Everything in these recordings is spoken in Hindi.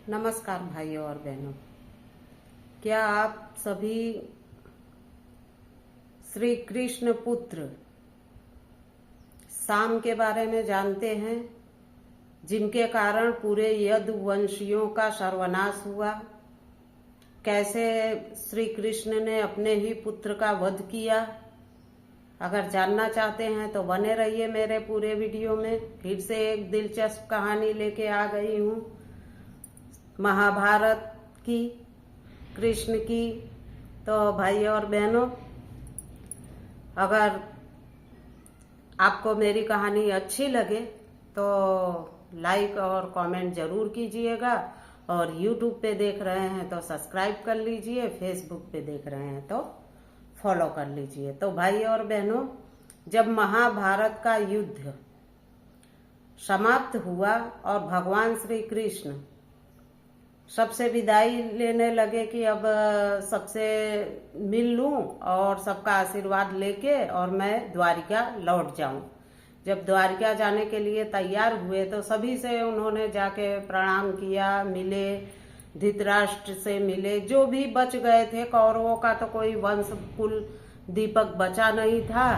नमस्कार भाइयों और बहनों, क्या आप सभी श्री कृष्ण पुत्र शाम के बारे में जानते हैं, जिनके कारण पूरे यदुवंशियों का सर्वनाश हुआ? कैसे श्री कृष्ण ने अपने ही पुत्र का वध किया? अगर जानना चाहते हैं तो बने रहिए मेरे पूरे वीडियो में। फिर से एक दिलचस्प कहानी लेके आ गई हूँ, महाभारत की, कृष्ण की। तो भाई और बहनों, अगर आपको मेरी कहानी अच्छी लगे तो लाइक और कमेंट जरूर कीजिएगा, और यूट्यूब पे देख रहे हैं तो सब्सक्राइब कर लीजिए, फेसबुक पे देख रहे हैं तो फॉलो कर लीजिए। तो भाई और बहनों, जब महाभारत का युद्ध समाप्त हुआ और भगवान श्री कृष्ण सबसे विदाई लेने लगे कि अब सबसे मिल लूं और सबका आशीर्वाद लेके और मैं द्वारिका लौट जाऊं। जब द्वारिका जाने के लिए तैयार हुए तो सभी से उन्होंने जाके प्रणाम किया, मिले, धृतराष्ट्र से मिले, जो भी बच गए थे। कौरवों का तो कोई वंश कुल दीपक बचा नहीं था,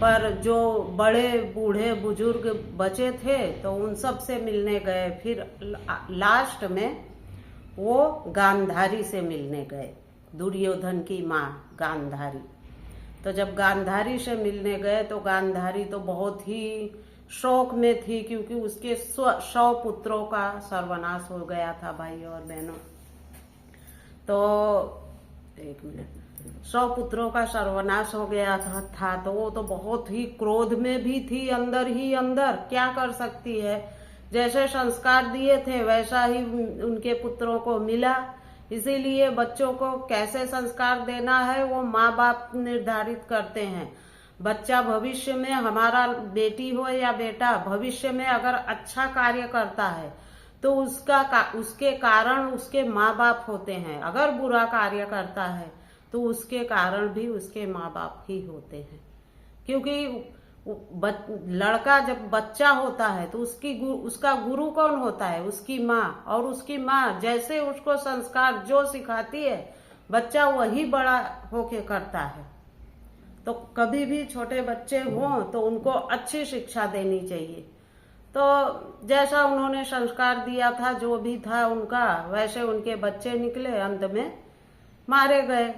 पर जो बड़े बूढ़े बुजुर्ग बचे थे तो उन सब से मिलने गए। फिर लास्ट में वो गांधारी से मिलने गए, दुर्योधन की माँ गांधारी। तो जब गांधारी से मिलने गए तो गांधारी तो बहुत ही शोक में थी, क्योंकि उसके 100 पुत्रों का सर्वनाश हो गया था भाई और बहनों। तो 100 पुत्रों का सर्वनाश हो गया था तो वो तो बहुत ही क्रोध में भी थी, अंदर ही अंदर। क्या कर सकती है, जैसे संस्कार दिए थे वैसा ही उनके पुत्रों को मिला। इसीलिए बच्चों को कैसे संस्कार देना है वो माँ बाप निर्धारित करते हैं। बच्चा भविष्य में, हमारा बेटी हो या बेटा, भविष्य में अगर अच्छा कार्य करता है तो उसके कारण उसके माँ बाप होते हैं। अगर बुरा कार्य करता है तो उसके कारण भी उसके माँ बाप ही होते हैं। क्योंकि लड़का जब बच्चा होता है तो उसका गुरु कौन होता है? उसकी माँ। और उसकी माँ जैसे उसको संस्कार जो सिखाती है, बच्चा वही बड़ा होके करता है। तो कभी भी छोटे बच्चे हों तो उनको अच्छी शिक्षा देनी चाहिए। तो जैसा उन्होंने संस्कार दिया था, जो भी था उनका, वैसे उनके बच्चे निकले, अंत में मारे गए।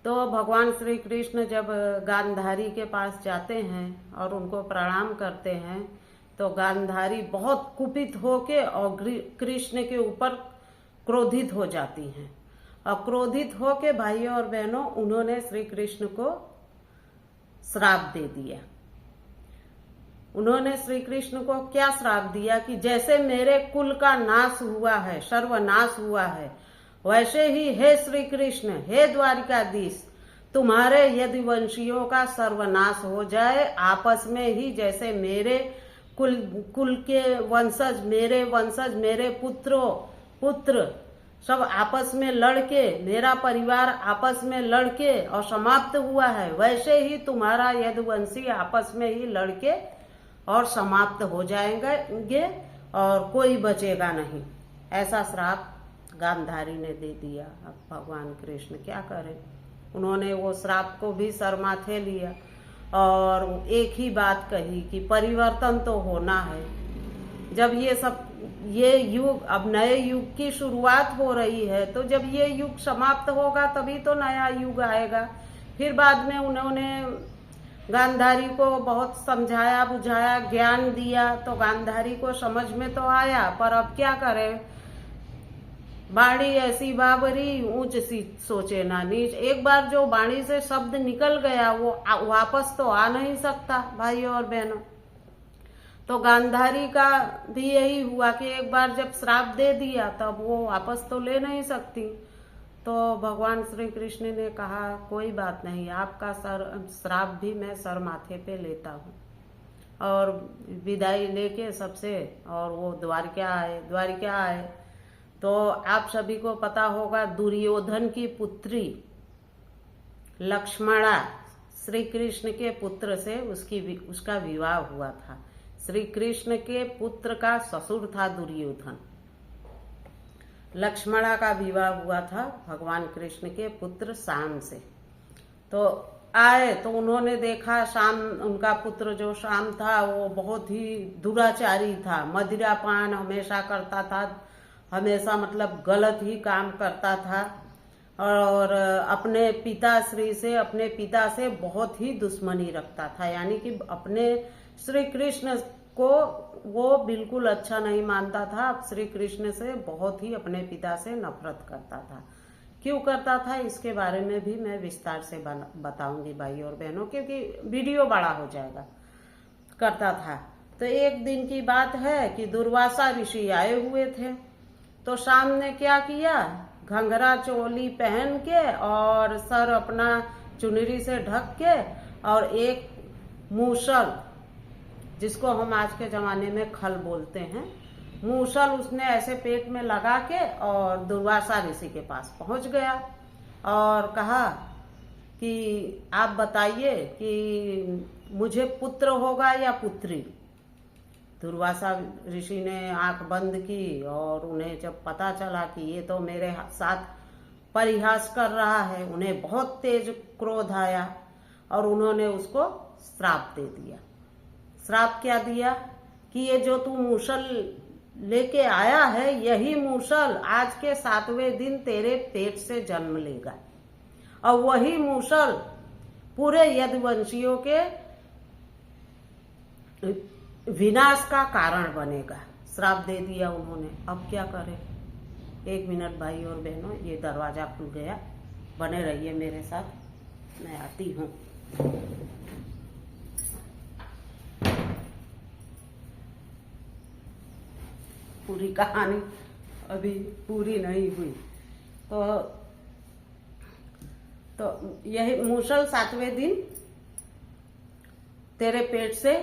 तो भगवान श्री कृष्ण जब गांधारी के पास जाते हैं और उनको प्रणाम करते हैं तो गांधारी बहुत कुपित होके और कृष्ण के ऊपर क्रोधित हो जाती हैं। और क्रोधित होके भाइयों और बहनों, उन्होंने श्री कृष्ण को श्राप दे दिया। उन्होंने श्री कृष्ण को क्या श्राप दिया कि जैसे मेरे कुल का नाश हुआ है, सर्वनाश हुआ है, वैसे ही हे श्री कृष्ण, हे द्वारिकाधीश, तुम्हारे यदुवंशियों का सर्वनाश हो जाए आपस में ही। जैसे मेरे कुल के वंशज, मेरे पुत्र सब आपस में लड़के, मेरा परिवार आपस में लड़के और समाप्त हुआ है, वैसे ही तुम्हारा यदुवंशी आपस में ही लड़के और समाप्त हो जाएंगे और कोई बचेगा नहीं। ऐसा श्राप गांधारी ने दे दिया। अब भगवान कृष्ण क्या करें? उन्होंने वो श्राप को भी सर माथे लिया और एक ही बात कही कि परिवर्तन तो होना है। जब ये युग, अब नए युग की शुरुआत हो रही है, तो जब ये युग समाप्त होगा तभी तो नया युग आएगा। फिर बाद में उन्होंने गांधारी को बहुत समझाया बुझाया, ज्ञान दिया, तो गांधारी को समझ में तो आया। पर अब क्या करें, बाणी ऐसी बाबरी, ऊंच सी सोचे ना नीच। एक बार जो बाणी से शब्द निकल गया वो वापस तो आ नहीं सकता भाइयों और बहनों। तो गांधारी का भी यही हुआ कि एक बार जब श्राप दे दिया तब वो वापस तो ले नहीं सकती। तो भगवान श्री कृष्ण ने कहा, कोई बात नहीं, आपका श्राप भी मैं सर माथे पे लेता हूँ। और विदाई लेके सबसे, और वो द्वारिका आए। तो आप सभी को पता होगा, दुर्योधन की पुत्री लक्ष्मणा श्री कृष्ण के पुत्र से उसका विवाह हुआ था। श्री कृष्ण के पुत्र का ससुर था दुर्योधन। लक्ष्मणा का विवाह हुआ था भगवान कृष्ण के पुत्र शाम से। तो आए तो उन्होंने देखा शाम, उनका पुत्र जो शाम था वो बहुत ही दुराचारी था, मदिरा पान हमेशा करता था, हमेशा मतलब गलत ही काम करता था और अपने पिता से बहुत ही दुश्मनी रखता था। यानी कि अपने श्री कृष्ण को वो बिल्कुल अच्छा नहीं मानता था, श्री कृष्ण से बहुत ही अपने पिता से नफरत करता था। क्यों करता था इसके बारे में भी मैं विस्तार से बताऊंगी भाई और बहनों, क्योंकि वीडियो बड़ा हो जाएगा। करता था तो एक दिन की बात है कि दुर्वासा ऋषि आए हुए थे। तो शाम ने क्या किया, घंघरा चोली पहन के और सर अपना चुनरी से ढक के और एक मूसल, जिसको हम आज के जमाने में खल बोलते हैं, मूसल उसने ऐसे पेट में लगा के और दुर्वासा ऋषि के पास पहुंच गया और कहा कि आप बताइए कि मुझे पुत्र होगा या पुत्री। दुर्वासा ऋषि ने आंख बंद की और उन्हें जब पता चला कि ये तो मेरे साथ परिहास कर रहा है, उन्हें बहुत तेज क्रोध आया और उन्होंने उसको श्राप दे दिया। श्राप क्या दिया कि ये जो तू मूसल लेके आया है, यही मूसल आज के 7वें दिन तेरे पेट से जन्म लेगा और वही मूसल पूरे यदुवंशियों के विनाश का कारण बनेगा। श्राप दे दिया उन्होंने, अब क्या करें। 1 मिनट भाई और बहनों, ये दरवाजा खुल गया, बने रहिए मेरे साथ, मैं आती हूँ। पूरी कहानी अभी पूरी नहीं हुई। तो यही मूसल 7वें दिन तेरे पेट से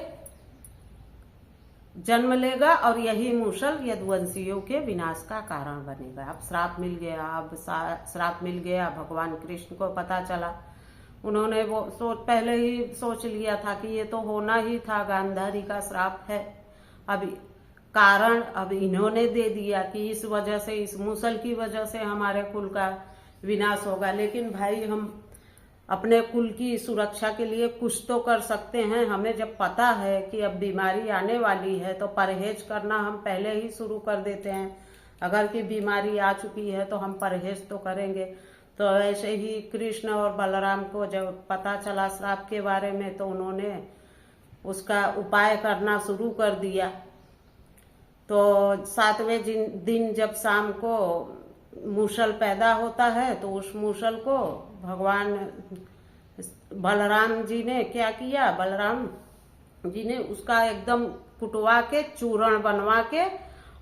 जन्म लेगा और यही मूसल यदुवंशियों के विनाश का कारण बनेगा। अब श्राप मिल गया, भगवान कृष्ण को पता चला। उन्होंने वो पहले ही सोच लिया था कि ये तो होना ही था, गांधारी का श्राप है। अब इन्होंने दे दिया कि इस वजह से, इस मूसल की वजह से हमारे कुल का विनाश होगा। लेकिन भाई हम अपने कुल की सुरक्षा के लिए कुछ तो कर सकते हैं। हमें जब पता है कि अब बीमारी आने वाली है तो परहेज करना हम पहले ही शुरू कर देते हैं। अगर कि बीमारी आ चुकी है तो हम परहेज तो करेंगे। तो ऐसे ही कृष्ण और बलराम को जब पता चला श्राप के बारे में तो उन्होंने उसका उपाय करना शुरू कर दिया। तो 7वें दिन जब शाम को मूसल पैदा होता है तो उस मूसल को भगवान बलराम जी ने क्या किया, बलराम जी ने उसका एकदम कुटवा के चूर्ण बनवा के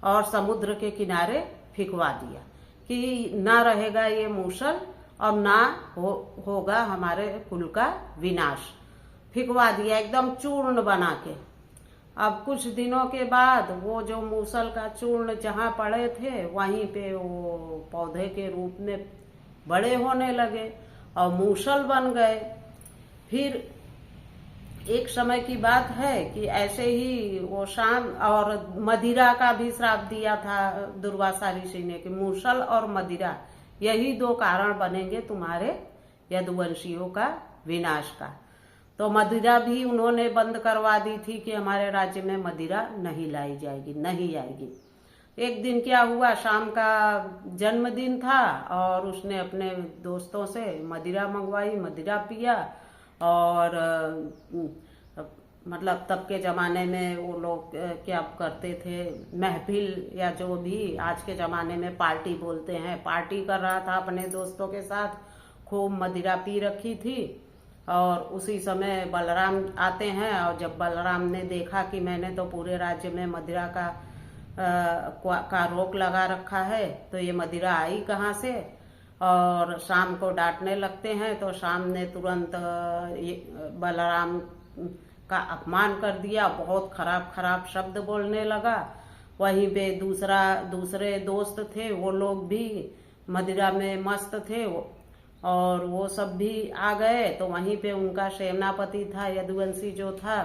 और समुद्र के किनारे फिकवा दिया कि ना रहेगा ये मूसल और ना होगा हमारे कुल का विनाश। फिकवा दिया एकदम चूर्ण बना के। अब कुछ दिनों के बाद वो जो मूसल का चूर्ण जहाँ पड़े थे वहीं पे वो पौधे के रूप में बड़े होने लगे और मूसल बन गए। फिर एक समय की बात है कि ऐसे ही वो शाम और मदिरा का भी श्राप दिया था दुर्वासा ऋषि ने कि मूसल और मदिरा यही 2 कारण बनेंगे तुम्हारे यदुवंशियों का विनाश का। तो मदिरा भी उन्होंने बंद करवा दी थी कि हमारे राज्य में मदिरा नहीं लाई जाएगी, नहीं आएगी। एक दिन क्या हुआ, शाम का जन्मदिन था और उसने अपने दोस्तों से मदिरा मंगवाई, मदिरा पिया। और मतलब तब के ज़माने में वो लोग क्या करते थे, महफिल या जो भी आज के ज़माने में पार्टी बोलते हैं, पार्टी कर रहा था अपने दोस्तों के साथ, खूब मदिरा पी रखी थी। और उसी समय बलराम आते हैं और जब बलराम ने देखा कि मैंने तो पूरे राज्य में मदिरा का रोक लगा रखा है तो ये मदिरा आई कहाँ से, और शाम को डांटने लगते हैं। तो शाम ने तुरंत बलराम का अपमान कर दिया, बहुत खराब खराब शब्द बोलने लगा। वहीं पे दूसरे दोस्त थे, वो लोग भी मदिरा में मस्त थे और वो सब भी आ गए। तो वहीं पे उनका सेनापति था यदुवंशी जो था,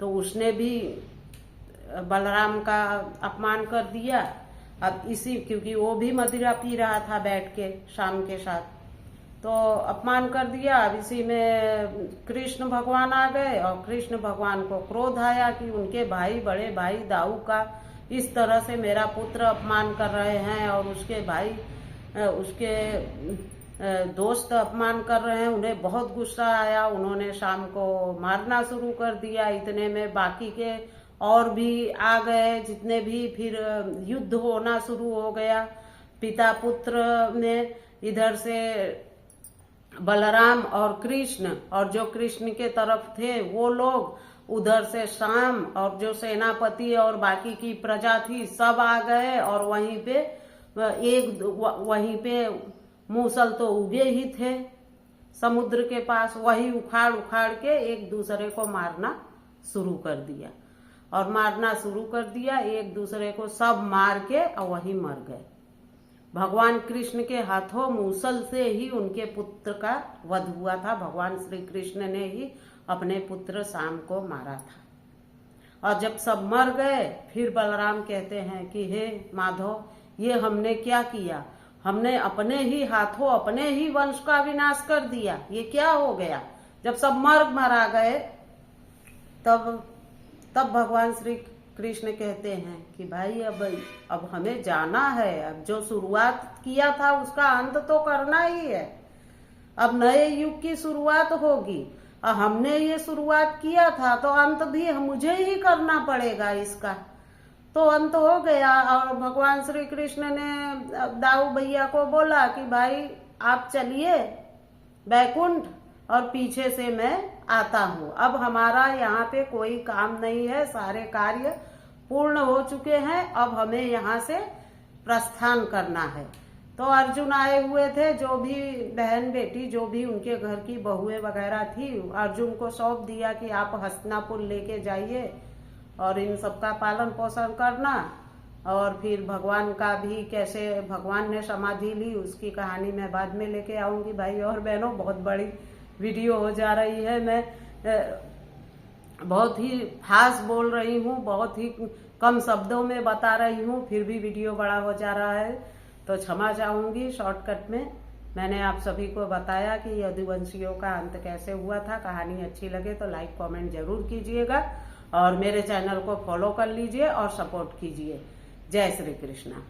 तो उसने भी बलराम का अपमान कर दिया। अब इसी, क्योंकि वो भी मदिरा पी रहा था बैठ के शाम के साथ, तो अपमान कर दिया। अब इसी में कृष्ण भगवान आ गए और कृष्ण भगवान को क्रोध आया कि उनके भाई, बड़े भाई दाऊ का इस तरह से मेरा पुत्र अपमान कर रहे हैं और उसके भाई, उसके दोस्त अपमान कर रहे हैं। उन्हें बहुत गुस्सा आया, उन्होंने शाम को मारना शुरू कर दिया। इतने में बाकी के और भी आ गए जितने भी, फिर युद्ध होना शुरू हो गया पिता पुत्र में। इधर से बलराम और कृष्ण, और जो कृष्ण के तरफ थे वो लोग, उधर से शाम और जो सेनापति और बाकी की प्रजा थी सब आ गए। और वहीं पे मूसल तो उगे ही थे समुद्र के पास, वही उखाड़ उखाड़ के एक दूसरे को मारना शुरू कर दिया। और मारना शुरू कर दिया एक दूसरे को, सब मार के और वही मर गए। भगवान कृष्ण के हाथों मूसल से ही उनके पुत्र का वध हुआ था। भगवान श्री कृष्ण ने ही अपने पुत्र शाम को मारा था। और जब सब मर गए, फिर बलराम कहते हैं कि हे माधव, ये हमने क्या किया? हमने अपने ही हाथों अपने ही वंश का विनाश कर दिया, ये क्या हो गया? जब सब मरा गए, तब भगवान श्री कृष्ण कहते हैं कि भाई अब हमें जाना है। अब जो शुरुआत किया था उसका अंत तो करना ही है। अब नए युग की शुरुआत होगी। हमने ये शुरुआत किया था तो अंत भी मुझे ही करना पड़ेगा इसका। तो अंत हो गया। और भगवान श्री कृष्ण ने दाऊ भैया को बोला कि भाई आप चलिए बैकुंठ और पीछे से मैं आता हूँ। अब हमारा यहाँ पे कोई काम नहीं है, सारे कार्य पूर्ण हो चुके हैं, अब हमें यहाँ से प्रस्थान करना है। तो अर्जुन आए हुए थे, जो भी बहन बेटी, जो भी उनके घर की बहुएं वगैरह थी, अर्जुन को सौंप दिया कि आप हस्तिनापुर लेके जाइए और इन सबका पालन पोषण करना। और फिर भगवान का भी कैसे भगवान ने समाधि ली उसकी कहानी मैं बाद में लेके आऊंगी। भाई और बहनों, बहुत बड़ी वीडियो हो जा रही है, मैं बहुत ही फास्ट बोल रही हूँ, बहुत ही कम शब्दों में बता रही हूँ, फिर भी वीडियो बड़ा हो जा रहा है तो क्षमा चाहूंगी। शॉर्टकट में मैंने आप सभी को बताया कि यदुवंशियों का अंत कैसे हुआ था। कहानी अच्छी लगे तो लाइक कमेंट जरूर कीजिएगा और मेरे चैनल को फॉलो कर लीजिए और सपोर्ट कीजिए। जय श्री कृष्णा।